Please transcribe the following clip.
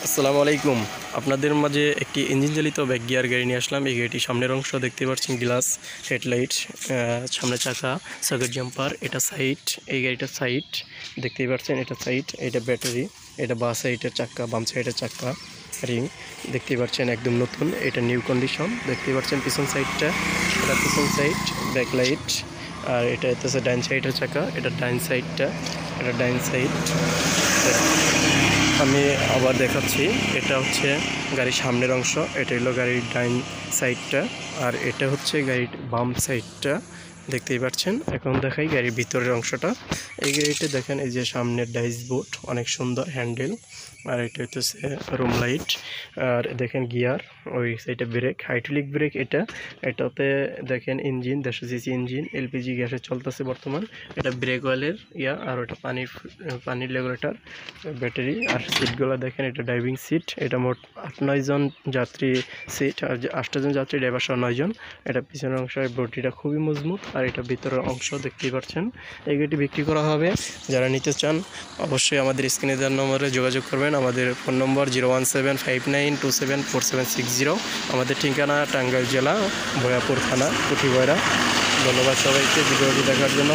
আসসালামু আলাইকুম। আপনাদের মাঝে একটি ইঞ্জিন চালিত ব্যাক গিয়ার গাড়ি নিয়ে আসলাম। এই গাড়িটি সামনের অংশ দেখতে পাচ্ছেন, গ্লাস, হেডলাইট, সামনে চাকা, সাইড জাম্পার, এটা সাইড, এই গাড়িটার সাইড দেখতেই পাচ্ছেন, এটা সাইড, এটা ব্যাটারি, এটা বাঁ সাইডের চাক্কা, বাম সাইডের চাক্কা, রিং দেখতেই পাচ্ছেন একদম নতুন, এটা নিউ কন্ডিশন দেখতেই পাচ্ছেন। পিছন সাইডটা, এটা পিছন সাইড, ব্যাকলাইট, আর এটা হচ্ছে ডাইন সাইডের চাকা, এটা ডাইন সাইডটা, এটা ডাইন সাইড। আমি আবার দেখাচ্ছি, এটা হচ্ছে গাড়ির সামনের অংশ, এটা হলো গাড়ির ডাইন সাইডটা, আর এটা হচ্ছে গাড়ির বাম সাইডটা দেখতেই পাচ্ছেন। এখন দেখাই গাড়ির ভিতরের অংশটা। এই গাড়িতে দেখেন, এই যে সামনের ড্যাশবোর্ড অনেক সুন্দর, হ্যান্ডেল, আর এটা হচ্ছে রুম লাইট, আর দেখেন গিয়ার, ওই সাইডে ব্রেক, হাইড্রোলিক ব্রেক, এটাতে দেখেন ইঞ্জিন 150 সিসি ইঞ্জিন, এলপিজি গ্যাসে চলতেছে বর্তমান। এটা ব্রেক অয়েলের আর ওটা পানির রেগুলেটর, ব্যাটারি। আর সিটগুলো দেখেন, এটা ড্রাইভিং সিট, এটা মোট 8-9 জন যাত্রী সিট, আর 8 জন যাত্রী, ড্রাইভার সহ 9 জন। এটা পিছনের অংশের বডিটা খুবই মজবুত, আর এটা ভিতরের অংশ দেখতেই পাচ্ছেন। এই গাড়িটি বিক্রি করা হবে। যারা নিতে চান অবশ্যই আমাদের স্ক্রিনে দেওয়ার নম্বরে যোগাযোগ করবেন। আমাদের ফোন নম্বর 01759274760। আমাদের ঠিকানা টাঙ্গাইল জেলা, ভয়াপুর থানা, পুঠিগয়রা। ধন্যবাদ সবাইকে ভিডিওটি দেখার জন্য।